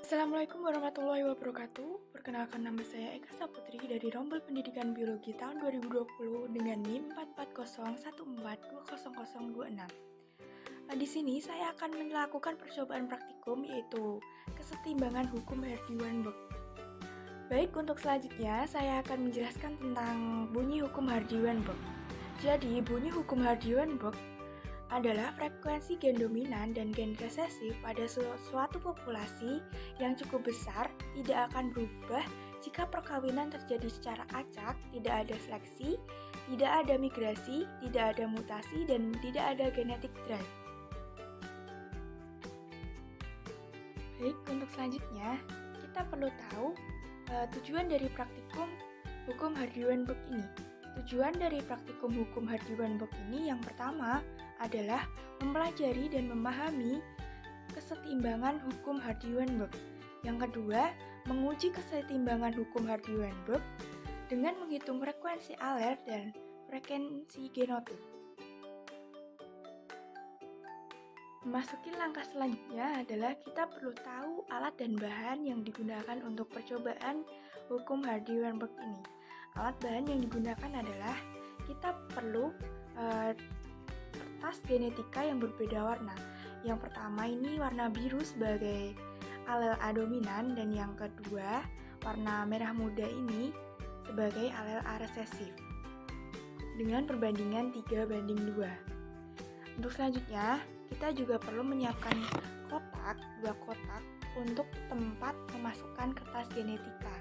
Assalamualaikum warahmatullahi wabarakatuh. Perkenalkan, nama saya Eka Saputri dari Rombel Pendidikan Biologi tahun 2020 dengan NIM 44014200026. Di sini saya akan melakukan percobaan praktikum yaitu kesetimbangan hukum Hardy-Weinberg. Baik, untuk selanjutnya saya akan menjelaskan tentang bunyi hukum Hardy-Weinberg. Jadi, bunyi hukum Hardy-Weinberg adalah frekuensi gen dominan dan gen resesif pada suatu populasi yang cukup besar tidak akan berubah jika perkawinan terjadi secara acak, tidak ada seleksi, tidak ada migrasi, tidak ada mutasi, dan tidak ada genetic drive. Baik, untuk selanjutnya kita perlu tahu tujuan dari praktikum hukum Hardy-Weinberg ini. Tujuan dari praktikum hukum Hardy-Weinberg ini yang pertama adalah mempelajari dan memahami kesetimbangan hukum Hardy-Weinberg. Yang kedua, menguji kesetimbangan hukum Hardy-Weinberg dengan menghitung frekuensi aler dan frekuensi genotip. Memasuki langkah selanjutnya adalah kita perlu tahu alat dan bahan yang digunakan untuk percobaan hukum Hardy-Weinberg ini. Alat bahan yang digunakan adalah kita perlu kertas genetika yang berbeda warna. Yang pertama ini warna biru sebagai alel A dominan dan yang kedua warna merah muda ini sebagai alel A resesif dengan perbandingan 3:2. Untuk selanjutnya kita juga perlu menyiapkan dua kotak untuk tempat memasukkan kertas genetika.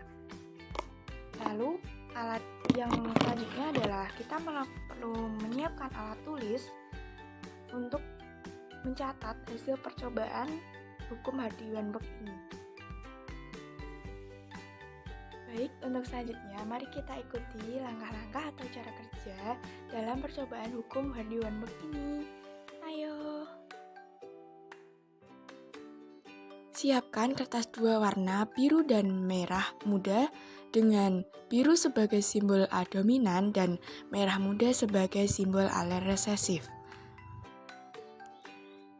Lalu alat yang selanjutnya adalah kita perlu menyiapkan alat tulis untuk mencatat hasil percobaan hukum Hardy-Weinberg ini. Baik, untuk selanjutnya mari kita ikuti langkah-langkah atau cara kerja dalam percobaan hukum Hardy-Weinberg ini. Ayo. Siapkan kertas dua warna biru dan merah muda dengan biru sebagai simbol A dominan dan merah muda sebagai simbol alel resesif.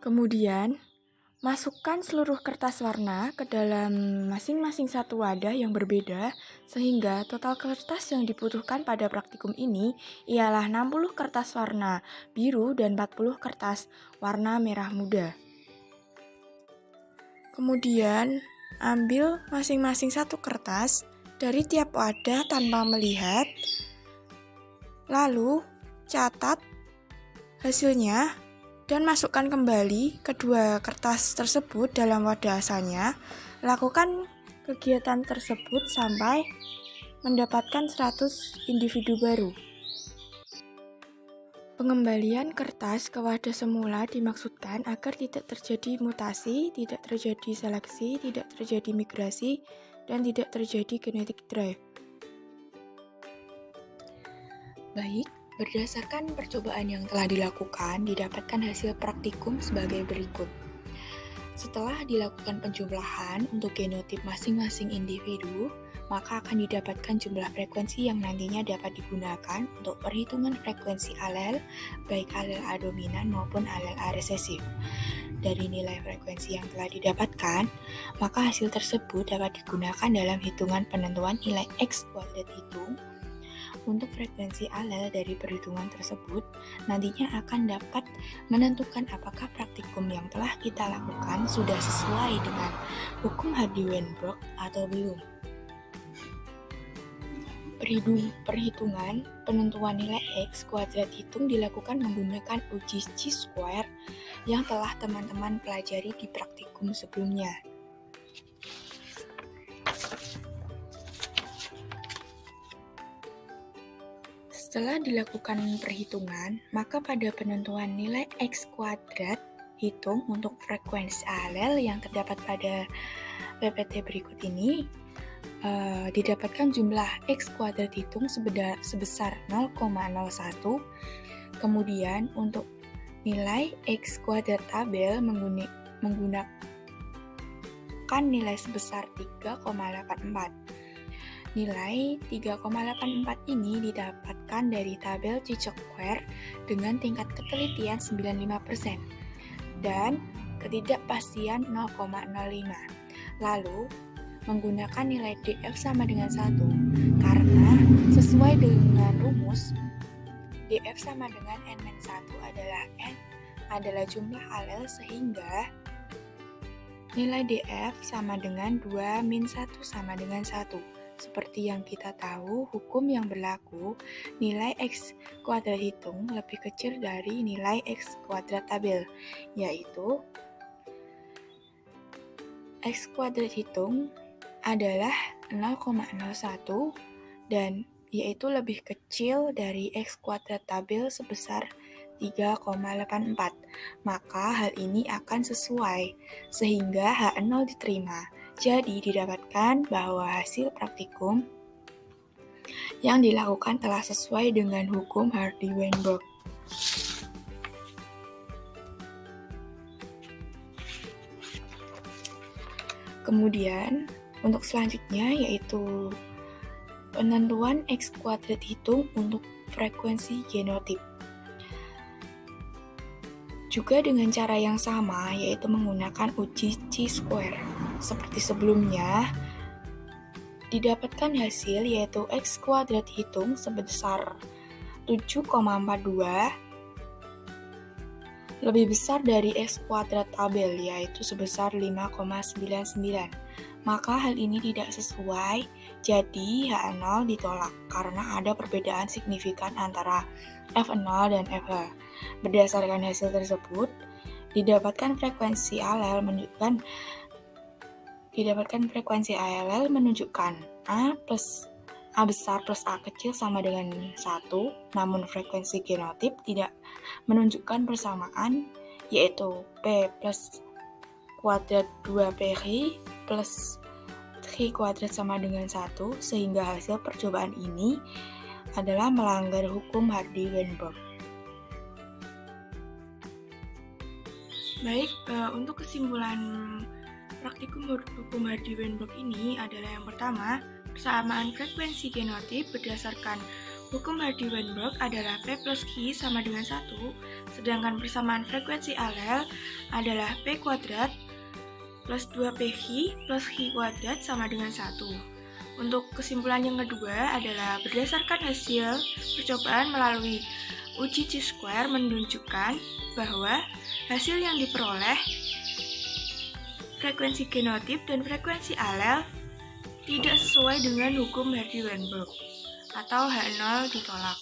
Kemudian, masukkan seluruh kertas warna ke dalam masing-masing satu wadah yang berbeda sehingga total kertas yang dibutuhkan pada praktikum ini ialah 60 kertas warna biru dan 40 kertas warna merah muda. Kemudian, ambil masing-masing satu kertas dari tiap wadah tanpa melihat, lalu catat hasilnya dan masukkan kembali kedua kertas tersebut dalam wadah asalnya. Lakukan kegiatan tersebut sampai mendapatkan 100 individu baru. Pengembalian kertas ke wadah semula dimaksudkan agar tidak terjadi mutasi, tidak terjadi seleksi, tidak terjadi migrasi, dan tidak terjadi genetic drive. Baik, berdasarkan percobaan yang telah dilakukan, didapatkan hasil praktikum sebagai berikut. Setelah dilakukan penjumlahan untuk genotip masing-masing individu, maka akan didapatkan jumlah frekuensi yang nantinya dapat digunakan untuk perhitungan frekuensi alel, baik alel A dominan maupun alel A resesif. Dari nilai frekuensi yang telah didapatkan, maka hasil tersebut dapat digunakan dalam hitungan penentuan nilai X kuadrat hitung. Untuk frekuensi alel dari perhitungan tersebut, nantinya akan dapat menentukan apakah praktikum yang telah kita lakukan sudah sesuai dengan hukum Hardy-Weinberg atau belum. Perhitungan penentuan nilai X kuadrat hitung dilakukan menggunakan uji chi-square yang telah teman-teman pelajari di praktikum sebelumnya. Setelah dilakukan perhitungan, maka pada penentuan nilai X kuadrat hitung untuk frekuensi alel yang terdapat pada PPT berikut ini, didapatkan jumlah X kuadrat hitung sebesar 0,01. Kemudian untuk nilai X kuadrat tabel menggunakan nilai sebesar 3,84. Nilai 3,84 ini didapatkan dari tabel chi-square dengan tingkat ketelitian 95% dan ketidakpastian 0,05. Lalu, menggunakan nilai df sama dengan 1, karena sesuai dengan rumus, df sama dengan n-1 adalah jumlah alel, sehingga nilai df sama dengan 2 min 1 sama dengan 1. Seperti yang kita tahu, hukum yang berlaku, nilai x kuadrat hitung lebih kecil dari nilai x kuadrat tabel, yaitu x kuadrat hitung adalah 0,01 dan yaitu lebih kecil dari x kuadrat tabel sebesar 3,84. Maka hal ini akan sesuai sehingga H0 diterima. Jadi didapatkan bahwa hasil praktikum yang dilakukan telah sesuai dengan hukum Hardy-Weinberg. Kemudian untuk selanjutnya yaitu penentuan x kuadrat hitung untuk frekuensi genotip. Juga dengan cara yang sama, yaitu menggunakan uji chi-square. Seperti sebelumnya, didapatkan hasil yaitu x kuadrat hitung sebesar 7,42 lebih besar dari x kuadrat tabel, yaitu sebesar 5,99. Maka hal ini tidak sesuai, jadi H0 ditolak karena ada perbedaan signifikan antara F0 dan FH. Berdasarkan hasil tersebut, didapatkan frekuensi alel menunjukkan A besar plus A kecil sama dengan 1, namun frekuensi genotip tidak menunjukkan persamaan, yaitu P plus kuadrat 2PI plus Tri kuadrat sama dengan 1, sehingga hasil percobaan ini adalah melanggar hukum Hardy-Weinberg. Baik, untuk kesimpulan praktikum hukum Hardy-Weinberg ini adalah yang pertama, persamaan frekuensi genotip berdasarkan hukum Hardy-Weinberg adalah P plus Q sama dengan 1, sedangkan persamaan frekuensi alel adalah P kuadrat plus 2PQ plus Q kuadrat sama dengan 1. Untuk kesimpulan yang kedua adalah berdasarkan hasil percobaan melalui uji chi-square menunjukkan bahwa hasil yang diperoleh frekuensi genotip dan frekuensi alel tidak sesuai dengan hukum Hardy-Weinberg atau H0 ditolak.